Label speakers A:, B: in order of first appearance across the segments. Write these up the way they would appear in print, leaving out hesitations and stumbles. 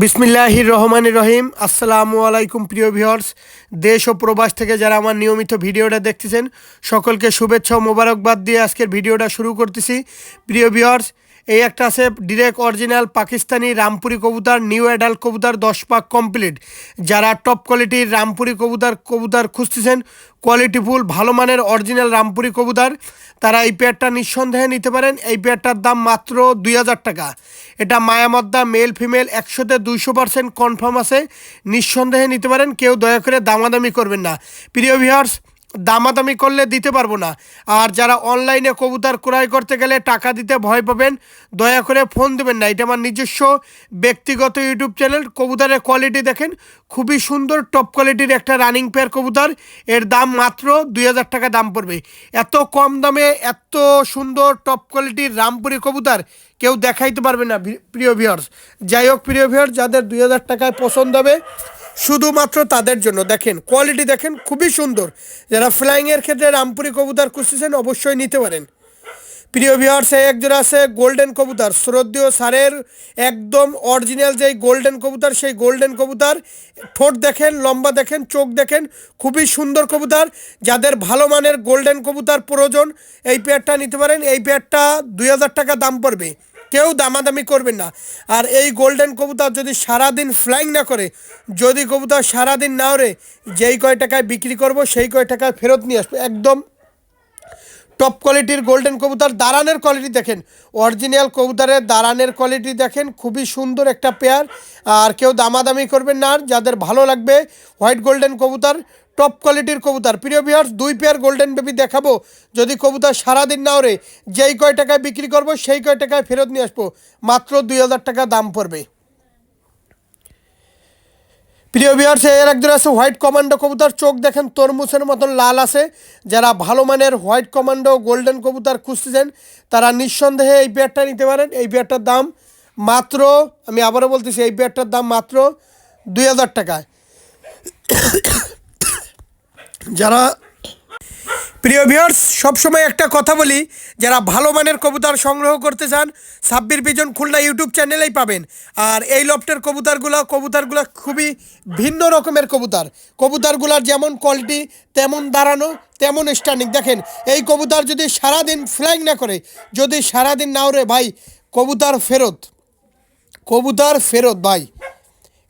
A: বিসমিল্লাহির রহমানির রহিম। আসসালামু আলাইকুম প্রিয় ভিউয়ার্স, দেশ ও প্রবাস থেকে যারা আমার নিয়মিত ভিডিওটা দেখতেছেন সকলকে শুভেচ্ছা ও মোবারকবাদ দিয়ে আজকের ভিডিওটা শুরু করতেছি। প্রিয় ভিউয়ার্স, এই একটা আছে ডিরেক্ট অরিজিনাল পাকিস্তানি রামপুরি কবুতর, নিউ অ্যাডাল্ট কবুতর 10 পাক কমপ্লিট। যারা টপ কোয়ালিটির রামপুরি কবুতর খুঁজতেছেন, কোয়ালিটিফুল ভালো মানের অরিজিনাল রামপুরি কবুতর, তারা এই পেয়ারটা নিঃসন্দেহে নিতে পারেন। এই পেয়ারটার দাম মাত্র 2000 টাকা। এটা মায়ামদ্দা মেল ফিমেল 100-200% কনফার্ম আছে, নিঃসন্দেহে নিতে পারেন। কেউ দয়া করে দামাদামি করবেন না প্রিয় ভিউয়ার্স, দামাদামি করলে দিতে পারবো না। আর যারা অনলাইনে কবুতর ক্রয় করতে গেলে টাকা দিতে ভয় পাবেন, দয়া করে ফোন দেবেন না। এটা আমার নিজস্ব ব্যক্তিগত ইউটিউব চ্যানেল। কবুতরের কোয়ালিটি দেখেন, খুবই সুন্দর টপ কোয়ালিটির একটা রানিং পেয়ার কবুতর। এর দাম মাত্র 2000 টাকা দাম পড়বে। এত কম দামে এত সুন্দর টপ কোয়ালিটির রামপুরি কবুতর কেউ দেখাইতে পারবে না প্রিয় ভিউয়ার্স। যাই হোক প্রিয় ভিউয়ার্স, যাদের 2000 টাকায় পছন্দ হবে শুধুমাত্র তাদের জন্য। দেখেন কোয়ালিটি দেখেন, খুবই সুন্দর। যারা ফ্লাইংয়ের ক্ষেত্রে রামপুরি কবুতর খুঁজতেছেন অবশ্যই নিতে পারেন। প্রিয় ভিউয়ার্স, এক জোড়া আছে গোল্ডেন কবুতর, শ্রদ্ধেয় স্যারের একদম অরিজিনাল যেই গোল্ডেন কবুতর, সেই গোল্ডেন কবুতর। ঠোঁট দেখেন, লম্বা দেখেন, চোখ দেখেন, খুবই সুন্দর কবুতর। যাদের ভালো মানের গোল্ডেন কবুতর প্রয়োজন এই পেয়ারটা নিতে পারেন। এই পেয়ারটা 2000 টাকা দাম পড়বে, কেউ দামাদামি করবেন না। আর এই গোল্ডেন কবুতর যদি সারাদিন ফ্লাইং না করে, যদি কবুতর সারাদিন না ওড়ে, যেই কয় টাকায় বিক্রি করব সেই কয় টাকায় ফেরত নিয়ে আসবো। একদম টপ কোয়ালিটির গোল্ডেন কবুতর। দাঁড়ানের কোয়ালিটি দেখেন, অরিজিনাল কবুতরের দাঁড়ানের কোয়ালিটি দেখেন, খুবই সুন্দর একটা পেয়ার। আর কেউ দামাদামি করবেন না। আর যাদের ভালো লাগবে হোয়াইট গোল্ডেন কবুতর, টপ কোয়ালিটির কবুতর। প্রিয় ভিউয়ার্স, 2 পেয়ার গোল্ডেন বেবি দেখাবো। যদি কবুতর সারাদিন না ওড়ে, যেই কয় টাকায় বিক্রি করব সেই কয় টাকায় ফেরত নিয়ে আসবো। মাত্র 2000 টাকা দাম পড়বে। প্রিয় ভিউয়ার্স, এর একজন আছে হোয়াইট কমান্ডো কবুতর। চোখ দেখেন তরমুজের মতন লাল আছে। যারা ভালো মানের হোয়াইট কমান্ডো গোল্ডেন কবুতর খুঁজতেছেন তারা নিঃসন্দেহে এই পেয়ারটা নিতে পারেন। এই পেয়ারটার দাম মাত্র, আমি আবারও বলতেছি, এই পেয়ারটার দাম মাত্র 2000 টাকায়। যারা প্রিয় ভিউয়ার্স, সবসময় একটা কথা বলি, যারা ভালো মানের কবুতর সংগ্রহ করতে চান সাব্বির পিজন খুলনা ইউটিউব চ্যানেলেই পাবেন। আর এই লফটের কবুতরগুলো খুবই ভিন্ন রকমের কবুতরগুলোর যেমন কোয়ালিটি, তেমন দাঁড়ানো, তেমন স্ট্যান্ডিং। দেখেন এই কবুতর যদি সারাদিন ফ্লাইং না করে, যদি সারাদিন না ওড়ে ভাই, কবুতর ফেরত ভাই।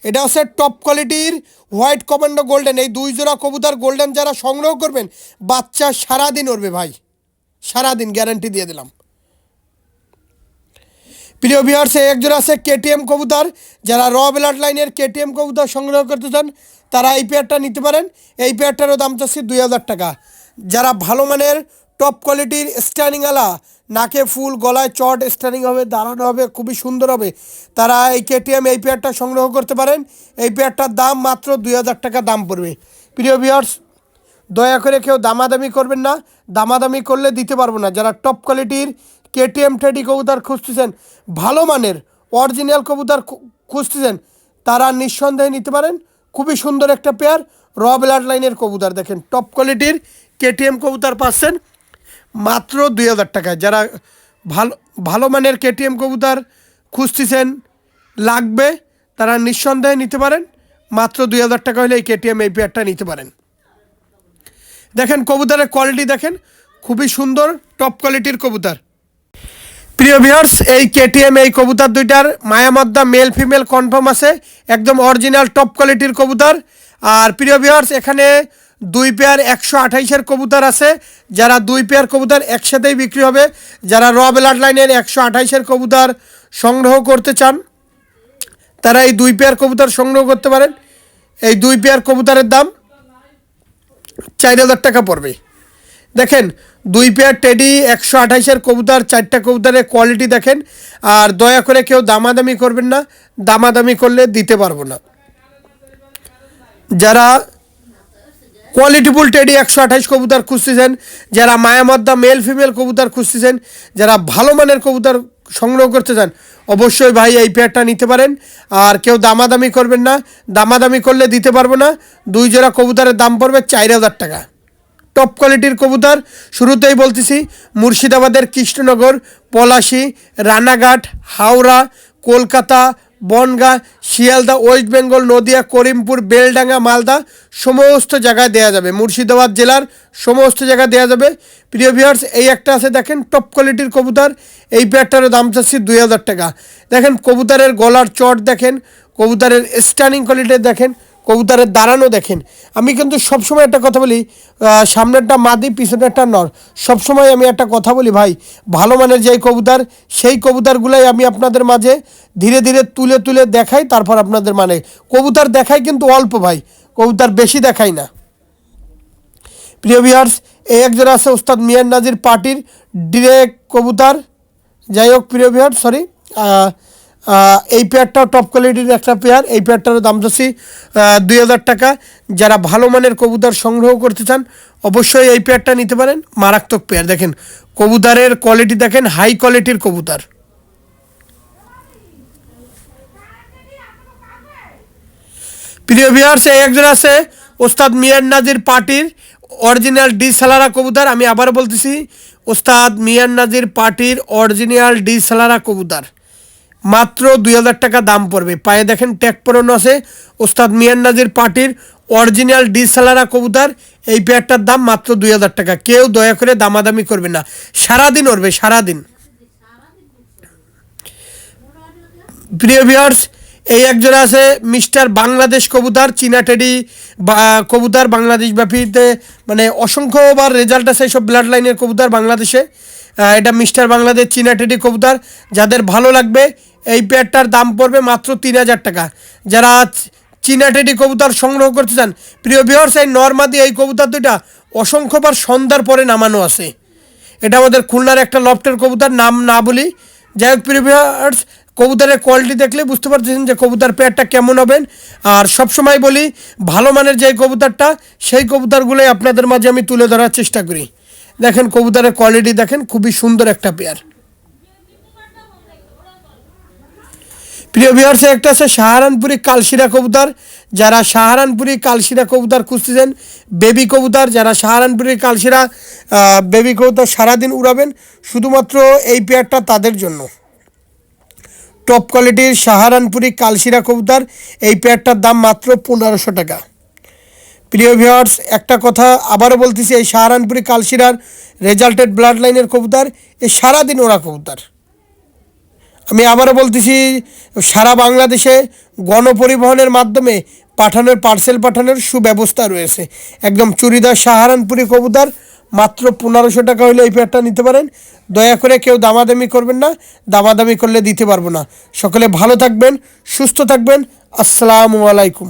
A: এটা হচ্ছে টপ কোয়ালিটির হোয়াইট কমান্ডো গোল্ডেন। এই 2 জোড়া কবুতর গোল্ডেন যারা সংগ্রহ করবেন, বাচ্চা সারাদিন উড়বে ভাই, সারাদিন গ্যারান্টি দিয়ে দিলাম। প্রিয় ভিউয়ার্স, এক জোড়া আছে কেটিএম কবুতর। যারা র ব্লাড লাইনের কেটিএম কবুতর সংগ্রহ করতে চান তারা এই পেয়ারটা নিতে পারেন। এই পেয়ারটারও দাম চাচ্ছি 2000 টাকা। যারা ভালো মানের টপ কোয়ালিটির স্ট্যান্ডিংওয়ালা, নাকে ফুল, গলায় চট স্ট্যান্ডিং হবে, দাঁড়ানো হবে, খুবই সুন্দর হবে, তারা এই কেটিএম এই পেয়ারটা সংগ্রহ করতে পারেন। এই পেয়ারটার দাম মাত্র 2000 টাকা দাম পড়বে। প্রিয় ভিউয়ার্স, দয়া করে কেউ দামাদামি করবেন না, দামাদামি করলে দিতে পারবো না। যারা টপ কোয়ালিটির কেটিএম টেডি কবুতর খুঁজতেছেন, ভালো মানের অরিজিনাল কবুতর খুঁজতেছেন, তারা নিঃসন্দেহে নিতে পারেন। খুবই সুন্দর একটা পেয়ার র ব্লাড লাইনের কবুতর। দেখেন টপ কোয়ালিটির কেটিএম কবুতর পাচ্ছেন মাত্র 2000 টাকায়। যারা ভালো মানের কেটিএম কবুতর খুঁজতেছেন, লাগবে, তারা নিঃসন্দেহে নিতে পারেন। মাত্র 2000 টাকা হলে এই কেটিএম এই পেয়ারটা নিতে পারেন। দেখেন কবুতরের কোয়ালিটি দেখেন, খুবই সুন্দর টপ কোয়ালিটির কবুতর। প্রিয় ভিউয়ার্স, এই কেটিএম এই কবুতর দুইটার মায়ামদ্দা মেল ফিমেল কনফার্ম আছে, একদম অরিজিনাল টপ কোয়ালিটির কবুতর। আর প্রিয় ভিউয়ার্স, এখানে 2 পেয়ার 128-এর কবুতর আছে। যারা 2 পেয়ার কবুতর একসাথেই বিক্রি হবে, যারা র ব্লাড লাইনের 128-এর কবুতর সংগ্রহ করতে চান তারা এই 2 পেয়ার কবুতর সংগ্রহ করতে পারেন। এই 2 পেয়ার কবুতরের দাম 4000 টাকা পড়বে। দেখেন 2 পেয়ার টেডি 128-এর কবুতর, 4টা কবুতরের কোয়ালিটি দেখেন। আর দয়া করে কেউ দামাদামি করবেন না, দামাদামি করলে দিতে পারবো না। যারা কোয়ালিটিফুল টেডি 128 কবুতর খুঁজতেছেন, যারা মায়ামদ্দা মেল ফিমেল কবুতর খুঁজতেছেন, যারা ভালো মানের কবুতর সংগ্রহ করতে চান, অবশ্যই ভাই এই পেয়ারটা নিতে পারেন। আর কেউ দামাদামি করবেন না, দামাদামি করলে দিতে পারবো না। 2 জোড়া কবুতরের দাম পড়বে 4000 টাকা। টপ কোয়ালিটির কবুতর। শুরুতেই বলতেছি, মুর্শিদাবাদের কৃষ্ণনগর, পলাশী, রানাঘাট, হাওড়া, কলকাতা, বনগাঁ, শিয়ালদা, ওয়েস্ট বেঙ্গল, নদিয়া, করিমপুর, বেলডাঙ্গা, মালদা সমস্ত জায়গায় দেওয়া যাবে। মুর্শিদাবাদ জেলার সমস্ত জায়গায় দেওয়া যাবে। প্রিয় ভিউয়ার্স, এই একটা আছে দেখেন টপ কোয়ালিটির কবুতর। এই পেয়ারটারও দাম চাচ্ছি 2000 টাকা। দেখেন কবুতরের গলার চট দেখেন, কবুতরের স্ট্যান্ডিং কোয়ালিটি দেখেন, কবুতরের দাঁড়ানো দেখেন। আমি কিন্তু সবসময় একটা কথা বলি, সামনেরটা মাদি পিছনেরটা নর। সবসময় আমি একটা কথা বলি ভাই, ভালো মানের যেই কবুতর সেই কবুতরগুলাই আমি আপনাদের মাঝে ধীরে ধীরে তুলে তুলে দেখাই, তারপর আপনাদের মানে কবুতর দেখাই কিন্তু অল্প ভাই, কবুতর বেশি দেখাই না। প্রিয় ভিউয়ার্স, এই একজন আছে ওস্তাদ মিয়ান নাজির পার্টির ডিরেক্ট কবুতর। যাই হোক প্রিয় ভিউয়ার্স, সরি, এই পেয়ারটাও টপ কোয়ালিটির একটা পেয়ার। এই পেয়ারটারও দাম চাচ্ছি 2000 টাকা। যারা ভালো মানের কবুতর সংগ্রহ করতে চান অবশ্যই এই পেয়ারটা নিতে পারেন। মারাত্মক পেয়ার দেখেন, কবুতরের কোয়ালিটি দেখেন, হাই কোয়ালিটির কবুতর। প্রিয় ভিউয়ার্স, এই একজন আছে ওস্তাদ মিয়ান নাজির পার্টির অরিজিনাল ডি সালারা কবুতর। আমি আবার বলতেছি, ওস্তাদ মিয়ান নাজির পার্টির অরিজিনাল ডি সালারা কবুতর মাত্র 2000 টাকা দাম পড়বে। পায়ে দেখেন ট্যাগ পরানো আছে। ওস্তাদ মিয়ান নাজির পার্টির অরিজিনাল ডি সালারা কবুতর। এই পেয়ারটার দাম মাত্র 2000 টাকা। কেউ দয়া করে দামাদামি করবে না, সারাদিন উড়বে সারাদিন। প্রিয় ভিউয়ার্স, এই একজন আছে মিস্টার বাংলাদেশ কবুতর, চীনা টেডি কবুতর। বাংলাদেশ ব্যাপীতে মানে অসংখ্যবার রেজাল্ট আছে এইসব ব্লাড লাইনের কবুতর বাংলাদেশে। এটা মিস্টার বাংলাদেশ চীনা টেডি কবুতর। যাদের ভালো লাগবে এই পেয়ারটার দাম পড়বে মাত্র 3000 টাকা। যারা চীনা টেডি কবুতর সংগ্রহ করতে চান, প্রিয় ভিউয়ার্স, এই নরমাদি এই কবুতর দুইটা অসংখ্যবার সন্ধ্যার পরে নামানো আছে। এটা আমাদের খুলনার একটা লফটের কবুতর, নাম না বলি। যাই হোক প্রিয় ভিউয়ার্স, কবুতরের কোয়ালিটি দেখলে বুঝতে পারছেন যে কবুতর পেয়ারটা কেমন হবেন। আর সবসময় বলি, ভালো মানের যে কবুতরটা সেই কবুতরগুলোই আপনাদের মাঝে আমি তুলে ধরার চেষ্টা করি। দেখেন কবুতরের কোয়ালিটি দেখেন, খুবই সুন্দর একটা পেয়ার। প্রিয় ভিউয়ার্স, একটা আছে সাহারানপুরি কালশিরা কবুতর। যারা সাহারানপুরি কালশিরা কবুতর খুঁজতেছেন, বেবি কবুতর, যারা সাহারানপুরি কালশিরা বেবি কবুতর সারাদিন উড়াবেন, শুধুমাত্র এই পেয়ারটা তাদের জন্য। টপ কোয়ালিটির সাহারানপুরি কালশিরা কবুতর। এই পেয়ারটার দাম মাত্র 1500 টাকা। প্রিয় ভিউয়ার্স, একটা কথা আবারও বলতেছি, এই সাহারানপুরি কালশিরার রেজাল্টেড ব্লাড লাইনের কবুতর, এই সারাদিন ওরা কবুতর। আমি আবারও বলতেছি, সারা বাংলাদেশে গণপরিবহনের মাধ্যমে পার্সেল পাঠানোর সুব্যবস্থা রয়েছে। একদম চুড়িদার সাহারানপুরি কবুতর মাত্র 1500 টাকা হলে এই পেয়ারটা নিতে পারেন। দয়া করে কেউ দামাদামি করবেন না, দামাদামি করলে দিতে পারবো না। সকলে ভালো থাকবেন, সুস্থ থাকবেন। আসসালামু আলাইকুম।